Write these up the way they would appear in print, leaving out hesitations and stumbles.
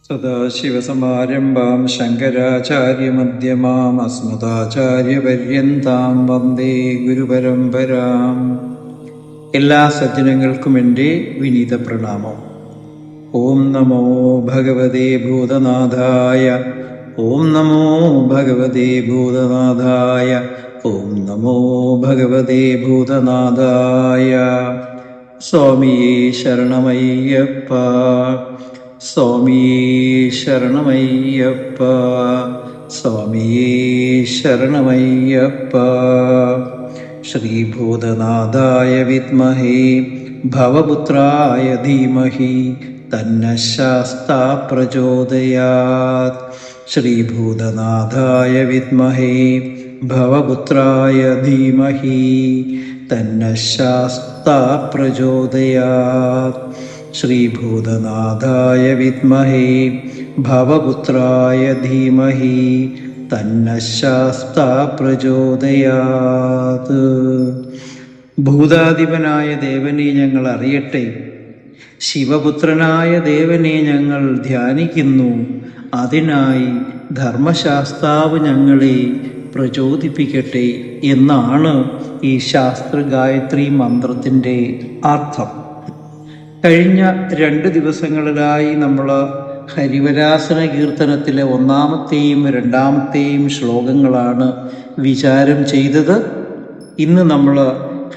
സദാശിവസമാരംഭാം ശങ്കരാചാര്യമധ്യമാം അസ്മദാചാര്യപര്യന്താം വന്ദേ ഗുരുപരമ്പരാം. എല്ലാ സജ്ജനങ്ങൾക്കും എൻ്റെ വിനീത പ്രണാമം. ഓം നമോ ഭഗവതേ ഭൂതനാഥായ. ഓം നമോ ഭഗവതേ ഭൂതനാഥായ. ഓം നമോ ഭഗവതേ ഭൂതനാഥായ. സ്വാമിയേ ശരണമയ്യപ്പ. സ്വാമിയേ ശരണമയ്യപ്പ. സ്വാമിയേ ശരണമയ്യപ്പ. ശ്രീഭൂതനാഥായ വിദ്മഹേ ഭവപുത്രായ ധീമഹി തന്നഃ ശാസ്താ പ്രചോദയാത്. ശ്രീഭൂതനാഥായ വിദ്മഹേ ഭവപുത്രായ ധീമഹി തന്നഃ ശാസ്താ പ്രചോദയാത്. ശ്രീഭൂതനാഥായ വിദ്മഹേ ഭവപുത്രായ ധീമഹി തന്നഃ ശാസ്താ പ്രചോദയാത്. ഭൂതാധിപനായ ദേവനെ ഞങ്ങൾ അറിയട്ടെ, ശിവപുത്രനായ ദേവനെ ഞങ്ങൾ ധ്യാനിക്കുന്നു. അതിനായി ധർമ്മശാസ്താവ് ഞങ്ങളെ പ്രചോദിപ്പിക്കട്ടെ എന്നാണ് ഈ ശാസ്ത്ര ഗായത്രി മന്ത്രത്തിൻ്റെ അർത്ഥം. കഴിഞ്ഞ 2 ദിവസങ്ങളിലായി നമ്മൾ ഹരിവരാസന കീർത്തനത്തിലെ 1-ാമത്തെയും 2-ാമത്തെയും ശ്ലോകങ്ങളാണ് വിചാരം ചെയ്തത്. ഇന്ന് നമ്മൾ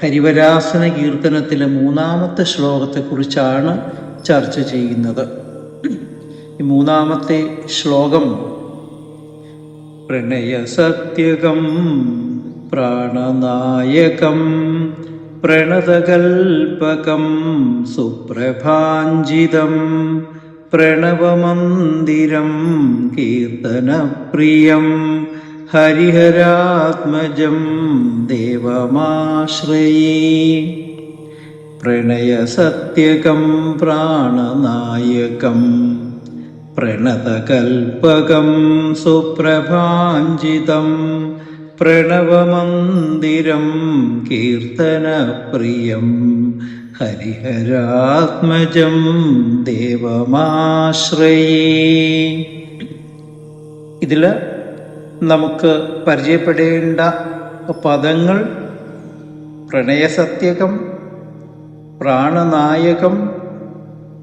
ഹരിവരാസന കീർത്തനത്തിലെ 3-ാമത്തെ ശ്ലോകത്തെക്കുറിച്ചാണ് ചർച്ച ചെയ്യുന്നത്. ഈ 3-ാമത്തെ ശ്ലോകം പ്രണയസത്യകം പ്രാണനായകം പ്രണതകൽപകം സുപ്രഭാഞ്ജിതം പ്രണവമന്ദിരം കീർത്തനപ്രിയം ഹരിഹരാത്മജം ദേവമാശ്രയേ. പ്രണയസത്യകം പ്രാണനായകം പ്രണതകൽപകം സുപ്രഭാഞ്ജിതം പ്രണവമന്ദിരം കീർത്തനപ്രിയം ഹരിഹരാത്മജം ദേവമാശ്രയേ. ഇതിൽ നമുക്ക് പരിചയപ്പെടേണ്ട പദങ്ങൾ പ്രണയസത്യകം, പ്രാണനായകം,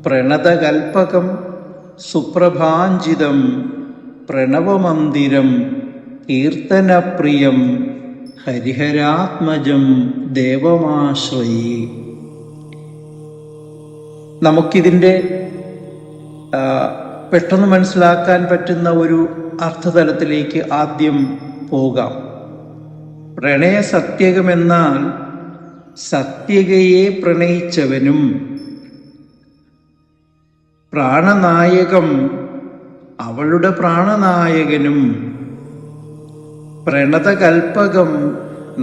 പ്രണതകൽപകം, സുപ്രഭാഞ്ജിതം, പ്രണവമന്ദിരം, കീർത്തനപ്രിയം, ഹരിഹരാത്മജം ദേവമാശ്രയേ. നമുക്കിതിൻ്റെ പെട്ടെന്ന് മനസ്സിലാക്കാൻ പറ്റുന്ന ഒരു അർത്ഥതലത്തിലേക്ക് ആദ്യം പോകാം. പ്രണയസത്യകമെന്നാൽ സത്യകയെ പ്രണയിച്ചവനും, പ്രാണനായകം അവളുടെ പ്രാണനായകനും, പ്രണതകൽപകം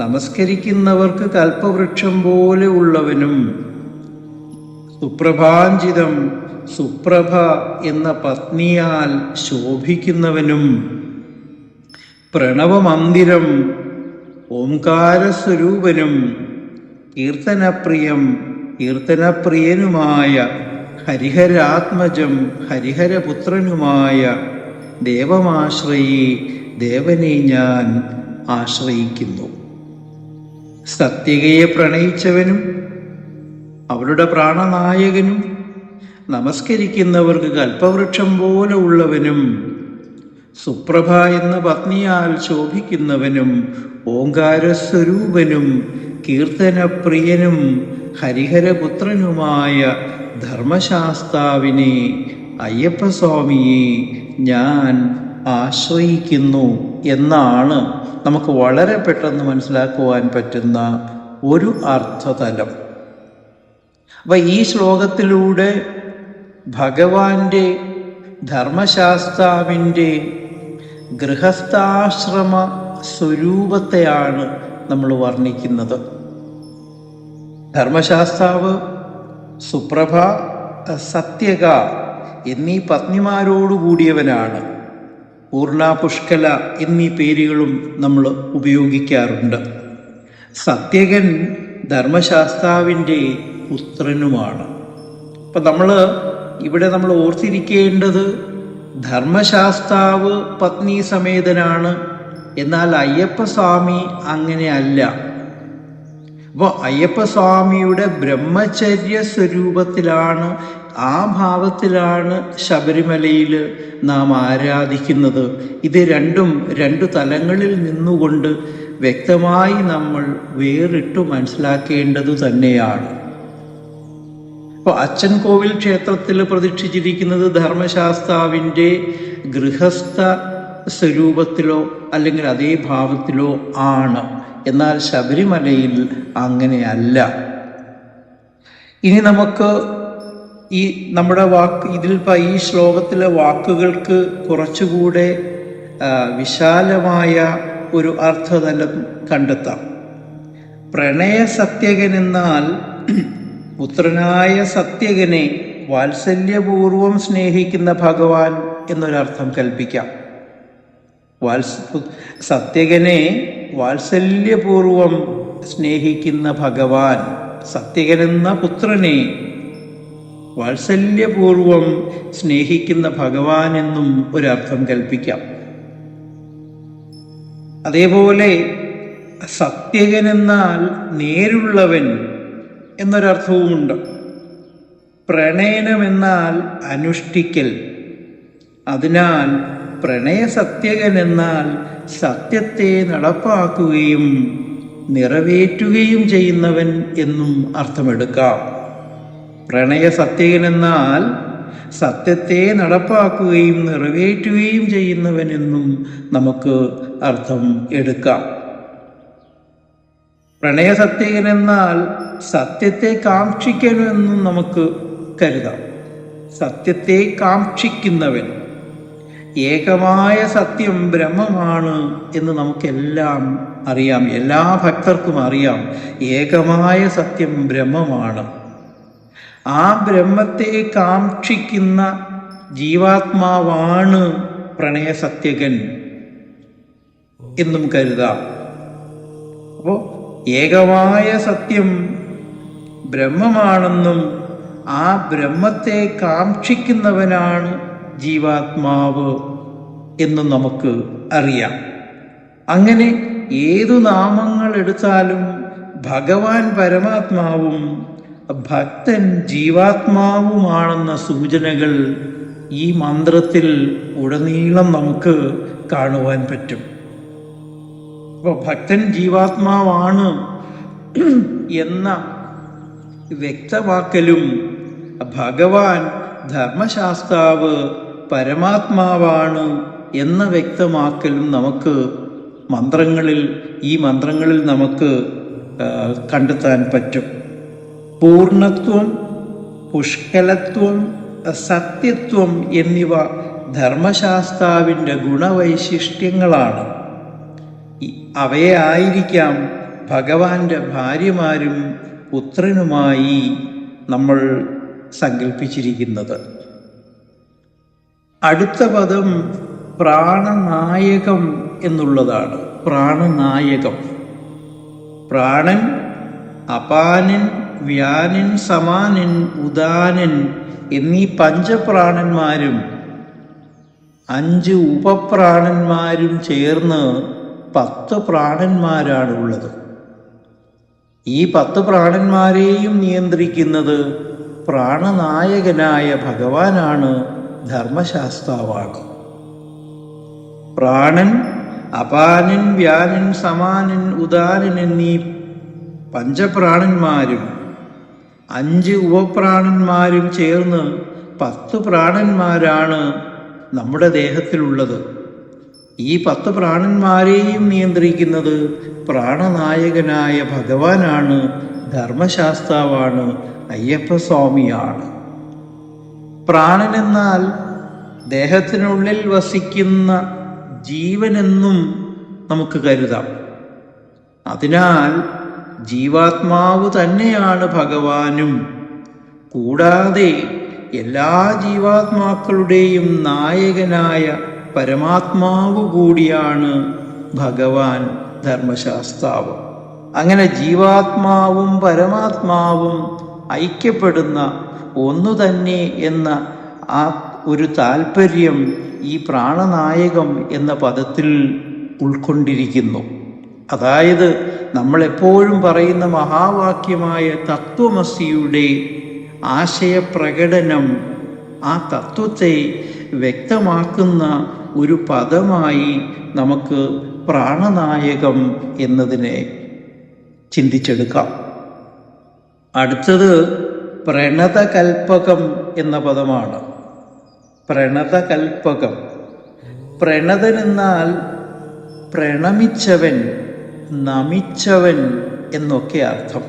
നമസ്കരിക്കുന്നവർക്ക് കൽപ്പവൃക്ഷം പോലെ ഉള്ളവനും, സുപ്രഭാഞ്ജിതം സുപ്രഭ എന്ന പത്നിയാൽ ശോഭിക്കുന്നവനും, പ്രണവമന്ദിരം ഓംകാരസ്വരൂപനും, കീർത്തനപ്രിയം കീർത്തനപ്രിയനുമായ ഹരിഹരാത്മജം ഹരിഹരപുത്രനുമായ ദേവമാശ്രയേ ദേവനെ ഞാൻ ആശ്രയിക്കുന്നു. സത്യകയെ പ്രണയിച്ചവനും അവളുടെ പ്രാണനായകനും, നമസ്കരിക്കുന്നവർക്ക് കൽപ്പവൃക്ഷം പോലെ ഉള്ളവനും, സുപ്രഭ എന്ന പത്നിയാൽ ശോഭിക്കുന്നവനും, ഓംകാരസ്വരൂപനും, കീർത്തനപ്രിയനും, ഹരിഹരപുത്രനുമായ ധർമ്മശാസ്താവിനെ അയ്യപ്പസ്വാമിയെ ഞാൻ ആശ്രയിക്കുന്നു എന്നാണ് നമുക്ക് വളരെ പെട്ടെന്ന് മനസ്സിലാക്കുവാൻ പറ്റുന്ന ഒരു അർത്ഥതലം. അപ്പം ഈ ശ്ലോകത്തിലൂടെ ഭഗവാന്റെ ധർമ്മശാസ്താവിൻ്റെ ഗൃഹസ്ഥാശ്രമ സ്വരൂപത്തെയാണ് നമ്മൾ വർണ്ണിക്കുന്നത്. ധർമ്മശാസ്താവ് സുപ്രഭ, സത്യക എന്നീ പത്നിമാരോടുകൂടിയവനാണ്. പൂർണ്ണ, പുഷ്കല എന്നീ പേരുകളും നമ്മൾ ഉപയോഗിക്കാറുണ്ട്. സത്യകൻ ധർമ്മശാസ്താവിൻ്റെ പുത്രനുമാണ്. അപ്പം നമ്മൾ ഓർത്തിരിക്കേണ്ടത് ധർമ്മശാസ്താവ് പത്നി സമേതനാണ്. എന്നാൽ അയ്യപ്പസ്വാമി അങ്ങനെയല്ല. അപ്പോൾ അയ്യപ്പസ്വാമിയുടെ ബ്രഹ്മചര്യ സ്വരൂപത്തിലാണ്, ആ ഭാവത്തിലാണ് ശബരിമലയിൽ നാം ആരാധിക്കുന്നത്. ഇത് രണ്ടും രണ്ടു തലങ്ങളിൽ നിന്നുകൊണ്ട് വ്യക്തമായി നമ്മൾ വേറിട്ടു മനസ്സിലാക്കേണ്ടതു തന്നെയാണ്. അപ്പോൾ അച്ചൻകോവിൽ ക്ഷേത്രത്തിൽ പ്രതിഷ്ഠിച്ചിരിക്കുന്നത് ധർമ്മശാസ്താവിൻ്റെ ഗൃഹസ്ഥ സ്വരൂപത്തിലോ അല്ലെങ്കിൽ അതേ ഭാവത്തിലോ ആണ്. എന്നാൽ ശബരിമലയിൽ അങ്ങനെയല്ല. ഇനി നമുക്ക് നമ്മുടെ ഈ ശ്ലോകത്തിലെ വാക്കുകൾക്ക് കുറച്ചുകൂടെ വിശാലമായ ഒരു അർത്ഥതലം കണ്ടെത്താം. പ്രണയസത്യകൻ എന്നാൽ പുത്രനായ സത്യകനെ വാത്സല്യപൂർവം സ്നേഹിക്കുന്ന ഭഗവാൻ എന്നൊരർത്ഥം കൽപ്പിക്കാം. സത്യകനെ വാത്സല്യപൂർവം സ്നേഹിക്കുന്ന ഭഗവാൻ, സത്യകനെന്ന പുത്രനെ വാത്സല്യപൂർവം സ്നേഹിക്കുന്ന ഭഗവാൻ എന്നും ഒരർത്ഥം കൽപ്പിക്കാം. അതേപോലെ സത്യകനെന്നാൽ നേരുള്ളവൻ എന്നൊരർത്ഥവുമുണ്ട്. പ്രണയനമെന്നാൽ അനുഷ്ഠിക്കൽ. അതിനാൽ പ്രണയസത്യകൻ എന്നാൽ സത്യത്തെ നടപ്പാക്കുകയും നിറവേറ്റുകയും ചെയ്യുന്നവൻ എന്നും അർത്ഥമെടുക്കാം. പ്രണയസത്യകൻ എന്നാൽ സത്യത്തെ നടപ്പാക്കുകയും നിറവേറ്റുകയും ചെയ്യുന്നവനെന്നും നമുക്ക് അർത്ഥം എടുക്കാം. പ്രണയസത്യകൻ എന്നാൽ സത്യത്തെ കാക്ഷിക്കണമെന്നും നമുക്ക് കരുതാം. സത്യത്തെ കാക്ഷിക്കുന്നവൻ. ഏകമായ സത്യം ബ്രഹ്മമാണ് എന്ന് നമുക്കെല്ലാം അറിയാം, എല്ലാ ഭക്തർക്കും അറിയാം. ഏകമായ സത്യം ബ്രഹ്മമാണ്. ആ ബ്രഹ്മത്തെ കാക്ഷിക്കുന്ന ജീവാത്മാവാണ് പ്രണയസത്യകൻ എന്നും കരുതാം. അപ്പോൾ ഏകമായ സത്യം ബ്രഹ്മമാണെന്നും ആ ബ്രഹ്മത്തെ കാക്ഷിക്കുന്നവനാണ് ജീവാത്മാവ് എന്നും നമുക്ക് അറിയാം. അങ്ങനെ ഏതു നാമങ്ങൾ എടുത്താലും ഭഗവാൻ പരമാത്മാവും ഭക്തൻ ജീവാത്മാവുമാണെന്ന സൂചനകൾ ഈ മന്ത്രത്തിൽ ഉടനീളം നമുക്ക് കാണുവാൻ പറ്റും. അപ്പോൾ ഭക്തൻ ജീവാത്മാവാണ് എന്ന വ്യക്തമാക്കലും ഭഗവാൻ ധർമ്മശാസ്താവ് പരമാത്മാവാണ് എന്ന വ്യക്തമാക്കലും നമുക്ക് ഈ മന്ത്രങ്ങളിൽ നമുക്ക് കണ്ടെത്താൻ പറ്റും. പൂർണ്ണത്വം, പുഷ്കലത്വം, സത്യത്വം എന്നിവ ധർമ്മശാസ്താവിൻ്റെ ഗുണവൈശിഷ്ട്യങ്ങളാണ്. അവയെ ആയിരിക്കാം ഭഗവാന്റെ ഭാര്യമാരും പുത്രനുമായി നമ്മൾ സങ്കല്പിച്ചിരിക്കുന്നത്. അടുത്ത പദം പ്രാണനായകം എന്നുള്ളതാണ്. പ്രാണനായകം. പ്രാണൻ, അപാനൻ, വ്യാനൻ, സമാനൻ, ഉദാനൻ എന്നീ പഞ്ചപ്രാണന്മാരും 5 ഉപപ്രാണന്മാരും ചേർന്ന് 10 പ്രാണന്മാരാണുള്ളത്. ഈ 10 പ്രാണന്മാരെയും നിയന്ത്രിക്കുന്നത് പ്രാണനായകനായ ഭഗവാനാണ്, ധർമ്മശാസ്താവാണ്. പ്രാണൻ, അപാനൻ, വ്യാനൻ, സമാനൻ, ഉദാനൻ എന്നീ പഞ്ചപ്രാണന്മാരും 5 ഉപപ്രാണന്മാരും ചേർന്ന് 10 പ്രാണന്മാരാണ് നമ്മുടെ ദേഹത്തിലുള്ളത്. ഈ 10 പ്രാണന്മാരെയും നിയന്ത്രിക്കുന്നത് പ്രാണനായകനായ ഭഗവാനാണ്, ധർമ്മശാസ്താവാണ്, അയ്യപ്പസ്വാമിയാണ്. പ്രാണനെന്നാൽ ദേഹത്തിനുള്ളിൽ വസിക്കുന്ന ജീവനെന്നും നമുക്ക് കരുതാം. അതിനാൽ ജീവാത്മാവ് തന്നെയാണ് ഭഗവാനും. കൂടാതെ എല്ലാ ജീവാത്മാക്കളുടെയും നായകനായ പരമാത്മാവ് കൂടിയാണ് ഭഗവാൻ ധർമ്മശാസ്താവ്. അങ്ങനെ ജീവാത്മാവും പരമാത്മാവും ഐക്യപ്പെടുന്ന ഒന്നു തന്നെ എന്ന ആ ഒരു താല്പര്യം ഈ പ്രാണനായകം എന്ന പദത്തിൽ ഉൾക്കൊണ്ടിരിക്കുന്നു. അതായത് നമ്മളെപ്പോഴും പറയുന്ന മഹാവാക്യമായ തത്വമസിയുടെ ആശയപ്രകടനം, ആ തത്വത്തെ വ്യക്തമാക്കുന്ന ഒരു പദമായി നമുക്ക് പ്രാണനായകം എന്നതിനെ ചിന്തിച്ചെടുക്കാം. അടുത്തത് പ്രണതകൽപ്പകം എന്ന പദമാണ്. പ്രണതകൽപ്പകം. പ്രണതൻ എന്നാൽ പ്രണമിച്ചവൻ, നമിച്ചവൻ എന്നൊക്കെ അർത്ഥം.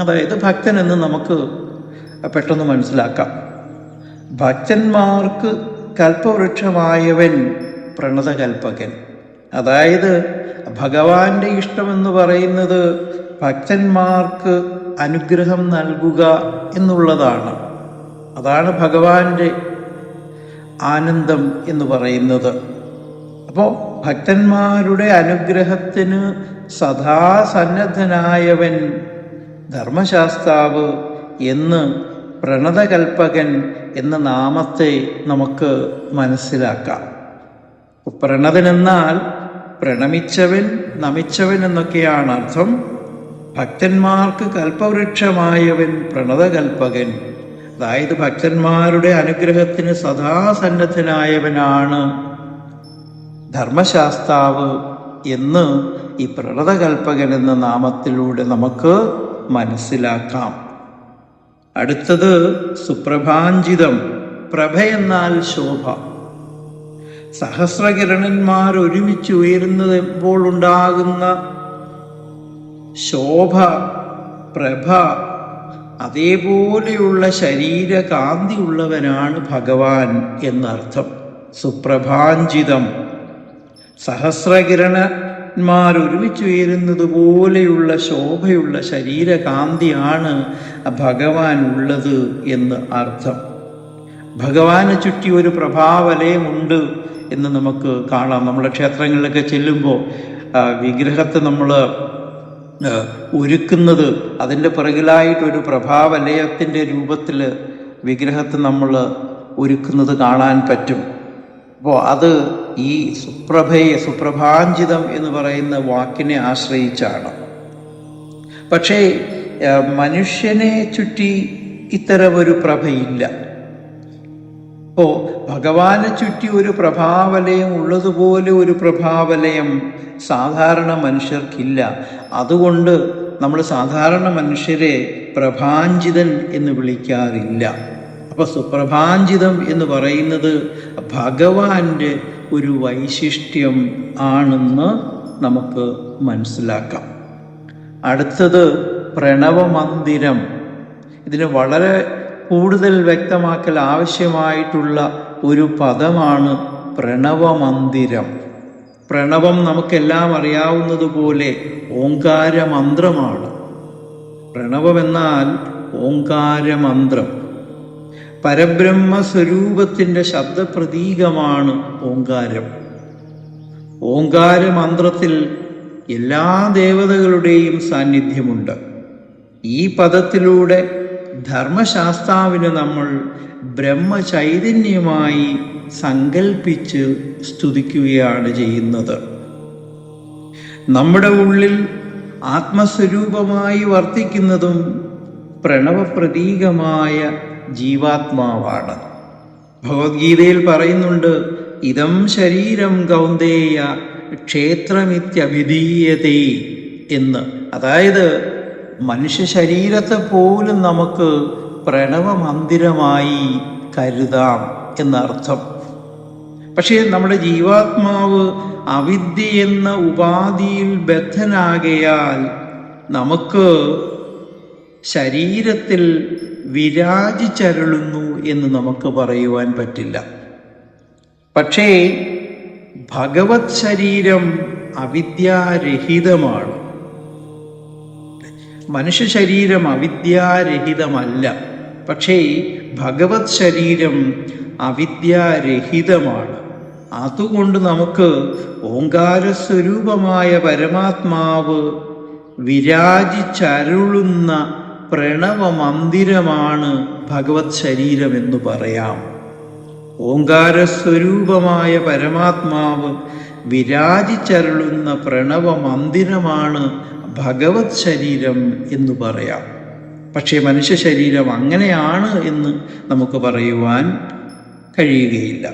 അതായത് ഭക്തൻ എന്ന് നമുക്ക് പെട്ടെന്ന് മനസ്സിലാക്കാം. ഭക്തന്മാർക്ക് കൽപ്പവൃക്ഷമായവൻ പ്രണതകൽപ്പകൻ. അതായത് ഭഗവാന്റെ ഇഷ്ടമെന്ന് പറയുന്നത് ഭക്തന്മാർക്ക് അനുഗ്രഹം നൽകുക എന്നുള്ളതാണ്. അതാണ് ഭഗവാന്റെ ആനന്ദം എന്ന് പറയുന്നത്. അപ്പോൾ ഭക്തന്മാരുടെ അനുഗ്രഹത്തിന് സദാ സന്നദ്ധനായവൻ ധർമ്മശാസ്താവ് എന്ന് പ്രണതകൽപ്പകൻ എന്ന നാമത്തെ നമുക്ക് മനസ്സിലാക്കാം. പ്രണതൻ എന്നാൽ പ്രണമിച്ചവൻ, നമിച്ചവൻ എന്നൊക്കെയാണ് അർത്ഥം. ഭക്തന്മാർക്ക് കൽപ്പവൃക്ഷമായവൻ പ്രണതകൽപ്പകൻ. അതായത് ഭക്തന്മാരുടെ അനുഗ്രഹത്തിന് സദാ സന്നദ്ധനായവനാണ് ധർമ്മശാസ്താവ് എന്ന് ഈ പ്രണതകൽപ്പകൻ എന്ന നാമത്തിലൂടെ നമുക്ക് മനസ്സിലാക്കാം. അടുത്തത് സുപ്രഭാഞ്ചിതം. പ്രഭ എന്നാൽ ശോഭ. സഹസ്രകിരണന്മാർ ഒരുമിച്ച് ഉയരുന്നപ്പോൾ ഉണ്ടാകുന്ന ശോഭ, പ്രഭ, അതേപോലെയുള്ള ശരീരകാന്തി ഉള്ളവനാണ് ഭഗവാൻ എന്നർത്ഥം. സുപ്രഭാഞ്ചിതം. സഹസ്രകിരണന്മാർ ഒരുമിച്ചുയരുന്നത് പോലെയുള്ള ശോഭയുള്ള ശരീരകാന്തിയാണ് ഭഗവാൻ ഉള്ളത് എന്ന് അർത്ഥം. ഭഗവാനെ ചുറ്റി ഒരു പ്രഭാവലയമുണ്ട് എന്ന് നമുക്ക് കാണാം. നമ്മുടെ ക്ഷേത്രങ്ങളിലൊക്കെ ചെല്ലുമ്പോൾ വിഗ്രഹത്തെ നമ്മൾ ഒരുക്കുന്നത് അതിൻ്റെ പിറകിലായിട്ടൊരു പ്രഭാവലയത്തിൻ്റെ രൂപത്തിൽ വിഗ്രഹത്തെ നമ്മൾ ഒരുക്കുന്നത് കാണാൻ പറ്റും. അപ്പോൾ അത് ഈ സുപ്രഭാഞ്ചിതം എന്ന് പറയുന്ന വാക്കിനെ ആശ്രയിച്ചാണ്. പക്ഷേ മനുഷ്യനെ ചുറ്റി ഇത്തരമൊരു പ്രഭയില്ല. അപ്പോൾ ഭഗവാനെ ചുറ്റി ഒരു പ്രഭാവലയം ഉള്ളതുപോലെ ഒരു പ്രഭാവലയം സാധാരണ മനുഷ്യർക്കില്ല. അതുകൊണ്ട് നമ്മൾ സാധാരണ മനുഷ്യരെ പ്രഭാഞ്ചിതൻ എന്ന് വിളിക്കാറില്ല. അപ്പോൾ സുപ്രഭാഞ്ചിതം എന്ന് പറയുന്നത് ഭഗവാന്റെ ഒരു വൈശിഷ്ട്യം ആണെന്ന് നമുക്ക് മനസ്സിലാക്കാം. അടുത്തത് പ്രണവമന്ദിരം. ഇതിന് വളരെ കൂടുതൽ വ്യക്തമാക്കൽ ആവശ്യമായിട്ടുള്ള ഒരു പദമാണ് പ്രണവമന്ദിരം. പ്രണവം നമുക്കെല്ലാം അറിയാവുന്നതുപോലെ ഓങ്കാരമന്ത്രമാണ്. പ്രണവമെന്നാൽ ഓങ്കാരമന്ത്രം. പരബ്രഹ്മസ്വരൂപത്തിൻ്റെ ശബ്ദപ്രതീകമാണ് ഓങ്കാരം. ഓങ്കാരമന്ത്രത്തിൽ എല്ലാ ദേവതകളുടെയും സാന്നിധ്യമുണ്ട്. ഈ പദത്തിലൂടെ ധർമ്മശാസ്താവിനെ നമ്മൾ ബ്രഹ്മചൈതന്യമായി സങ്കൽപ്പിച്ച് സ്തുതിക്കുകയാണ് ചെയ്യുന്നത്. നമ്മുടെ ഉള്ളിൽ ആത്മസ്വരൂപമായി വർത്തിക്കുന്നതും പ്രണവപ്രതീകമായ ജീവാത്മാവാണ്. ഭഗവത്ഗീതയിൽ പറയുന്നുണ്ട്, ഇദം ശരീരം കൗന്ദേയ ക്ഷേത്രമിത്യഭിധീയതേ എന്ന്. അതായത് മനുഷ്യ ശരീരത്തെ പോലും നമുക്ക് പ്രണവമന്ദിരമായി കരുതാം എന്നർത്ഥം. പക്ഷേ നമ്മുടെ ജീവാത്മാവ് അവിദ്യ എന്ന ഉപാധിയിൽ ബദ്ധനാകയാൽ നമുക്ക് ശരീരത്തിൽ വിരാജിച്ചരുളുന്നു എന്ന് നമുക്ക് പറയുവാൻ പറ്റില്ല. പക്ഷേ ഭഗവത് ശരീരം അവിദ്യാരഹിതമാണ്. മനുഷ്യ ശരീരം അവിദ്യാരഹിതമല്ല. പക്ഷേ ഭഗവത് ശരീരം അവിദ്യാരഹിതമാണ്. അതുകൊണ്ട് നമുക്ക് ഓങ്കാരസ്വരൂപമായ പരമാത്മാവ് വിരാജിച്ചരുളുന്ന പ്രണവമന്ദിരമാണ് ഭഗവത് ശരീരമെന്ന് പറയാം. ഓങ്കാരസ്വരൂപമായ പരമാത്മാവ് വിരാജിച്ചരുളുന്ന പ്രണവ മന്ദിരമാണ് ഭഗവത് ശരീരം എന്ന് പറയാം. പക്ഷേ മനുഷ്യ ശരീരം അങ്ങനെയാണ് എന്ന് നമുക്ക് പറയുവാൻ കഴിയുകയില്ല.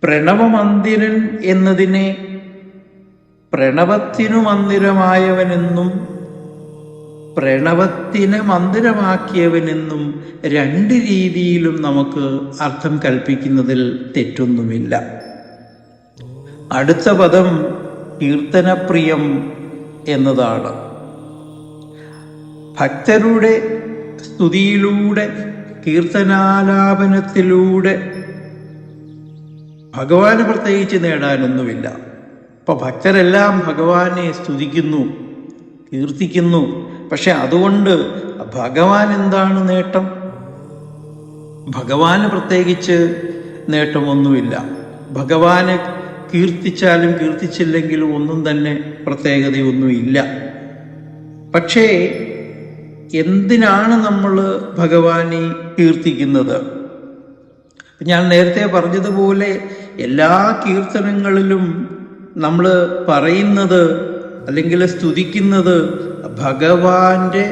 പ്രണവമന്ദിരൻ എന്നതിനെ പ്രണവത്തിനു മന്ദിരമായവനെന്നും പ്രണവത്തിനെ മന്ദിരമാക്കിയവനെന്നും രണ്ട് രീതിയിലും നമുക്ക് അർത്ഥം കൽപ്പിക്കുന്നതിൽ തെറ്റൊന്നുമില്ല. അടുത്ത പദം കീർത്തനപ്രിയം എന്നതാണ്. ഭക്തരുടെ സ്തുതിയിലൂടെ കീർത്തനാലാപനത്തിലൂടെ ഭഗവാന് പ്രത്യേകിച്ച് നേടാനൊന്നുമില്ല. അപ്പോൾ ഭക്തരെല്ലാം ഭഗവാനെ സ്തുതിക്കുന്നു, കീർത്തിക്കുന്നു. പക്ഷെ അതുകൊണ്ട് ഭഗവാൻ എന്താണ് നേട്ടം? ഭഗവാന് പ്രത്യേകിച്ച് നേട്ടമൊന്നുമില്ല. ഭഗവാനെ കീർത്തിച്ചാലും കീർത്തിച്ചില്ലെങ്കിലും ഒന്നും തന്നെ പ്രത്യേകതയൊന്നുമില്ല. പക്ഷേ എന്തിനാണ് നമ്മൾ ഭഗവാനെ കീർത്തിക്കുന്നത്? ഞാൻ നേരത്തെ പറഞ്ഞതുപോലെ എല്ലാ കീർത്തനങ്ങളിലും നമ്മൾ പറയുന്നത് അല്ലെങ്കിൽ സ്തുതിക്കുന്നത് ഭഗവാന്റെ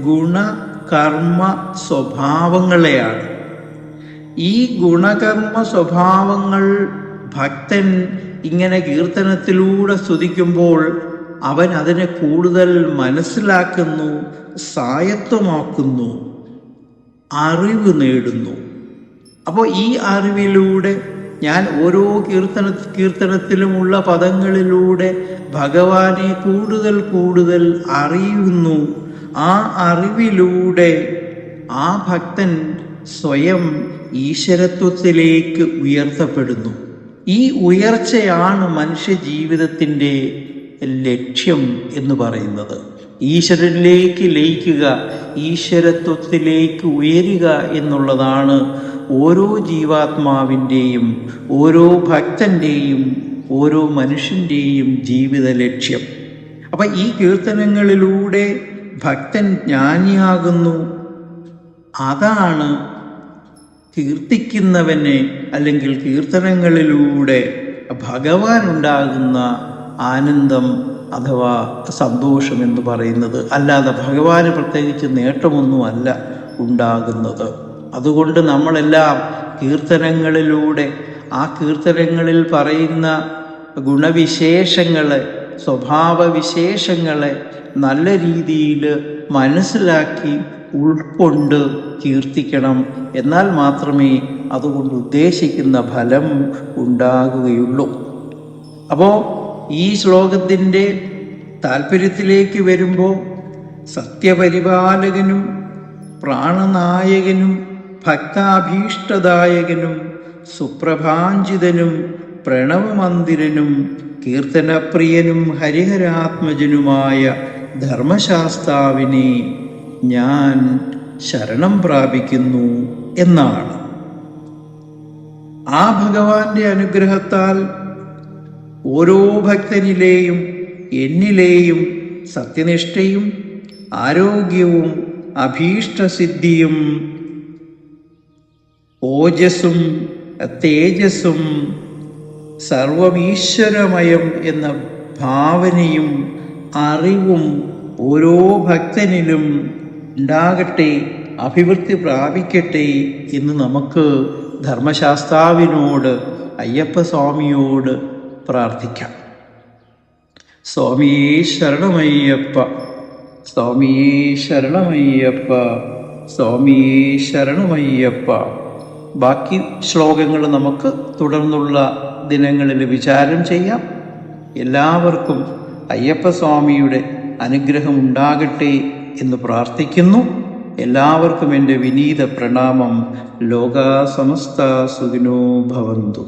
ഗുണകർമ്മ സ്വഭാവങ്ങളെയാണ്. ഈ ഗുണകർമ്മ സ്വഭാവങ്ങൾ ഭക്തൻ ഇങ്ങനെ കീർത്തനത്തിലൂടെ സ്തുതിക്കുമ്പോൾ അവൻ അതിനെ കൂടുതൽ മനസ്സിലാക്കുന്നു, സ്വായത്തമാക്കുന്നു, അറിവ് നേടുന്നു. അപ്പോൾ ഈ അറിവിലൂടെ ഞാൻ ഓരോ കീർത്തനത്തിലുമുള്ള പദങ്ങളിലൂടെ ഭഗവാനെ കൂടുതൽ കൂടുതൽ അറിയുന്നു. ആ അറിവിലൂടെ ആ ഭക്തൻ സ്വയം ഈശ്വരത്വത്തിലേക്ക് ഉയർത്തപ്പെടുന്നു. ഈ ഉയർച്ചയാണ് മനുഷ്യ ജീവിതത്തിൻ്റെ ലക്ഷ്യം എന്ന് പറയുന്നത്. ഈശ്വരനിലേക്ക് ലയിക്കുക, ഈശ്വരത്വത്തിലേക്ക് ഉയരുക എന്നുള്ളതാണ് ഓരോ ജീവാത്മാവിൻ്റെയും, ഓരോ ഭക്തൻ്റെയും, ഓരോ മനുഷ്യൻ്റെയും ജീവിത ലക്ഷ്യം. അപ്പം ഈ കീർത്തനങ്ങളിലൂടെ ഭക്തൻ ജ്ഞാനിയാകുന്നു. അതാണ് കീർത്തിക്കുന്നവനെ അല്ലെങ്കിൽ കീർത്തനങ്ങളിലൂടെ ഭഗവാൻ ഉണ്ടാകുന്ന ആനന്ദം അഥവാ സന്തോഷം എന്ന് പറയുന്നത്. അല്ലാതെ ഭഗവാന് പ്രത്യേകിച്ച് നേട്ടമൊന്നുമല്ല ഉണ്ടാകുന്നത്. അതുകൊണ്ട് നമ്മളെല്ലാം കീർത്തനങ്ങളിലൂടെ ആ കീർത്തനങ്ങളിൽ പറയുന്ന ഗുണവിശേഷങ്ങളെ, സ്വഭാവവിശേഷങ്ങളെ നല്ല രീതിയിൽ മനസ്സിലാക്കി ഉൾക്കൊണ്ട് കീർത്തിക്കണം. എന്നാൽ മാത്രമേ അതുകൊണ്ട് ഉദ്ദേശിക്കുന്ന ഫലം ഉണ്ടാകുകയുള്ളൂ. അപ്പോൾ ഈ ശ്ലോകത്തിൻ്റെ താല്പര്യത്തിലേക്ക് വരുമ്പോൾ സത്യപരിപാലകനും പ്രാണനായകനും ഭക്താഭീഷ്ടദായകനും സുപ്രഭാഞ്ചിതനും പ്രണവമന്ദിരനും കീർത്തനപ്രിയനും ഹരിഹരാത്മജനുമായ ധർമ്മശാസ്താവിനെ ഞാൻ ശരണം പ്രാപിക്കുന്നു എന്നാണ്. ആ ഭഗവാന്റെ അനുഗ്രഹത്താൽ ഓരോ ഭക്തനിലെയും എന്നിലെയും സത്യനിഷ്ഠയും ആരോഗ്യവും അഭീഷ്ടസിദ്ധിയും ഓജസ്സും തേജസ്സും സർവമീശ്വരമയം എന്ന ഭാവനയും അറിവും ഓരോ ഭക്തനിലും ഉണ്ടാകട്ടെ, അഭിവൃദ്ധി പ്രാപിക്കട്ടെ എന്ന് നമുക്ക് ധർമ്മശാസ്താവിനോട്, അയ്യപ്പസ്വാമിയോട് പ്രാർത്ഥിക്കാം. സ്വാമിയേ ശരണമയ്യപ്പ, സ്വാമിയേ ശരണമയ്യപ്പ, സ്വാമിയേ ശരണമയ്യപ്പ. ബാക്കി ശ്ലോകങ്ങൾ നമുക്ക് തുടർന്നുള്ള ദിനങ്ങളിൽ വിചാരം ചെയ്യാം. എല്ലാവർക്കും അയ്യപ്പസ്വാമിയുടെ അനുഗ്രഹം ഉണ്ടാകട്ടെ എന്ന് പ്രാർത്ഥിക്കുന്നു. എല്ലാവർക്കും എൻ്റെ വിനീത പ്രണാമം. ലോകാ സമസ്ത സുഖിനോ ഭവന്തു.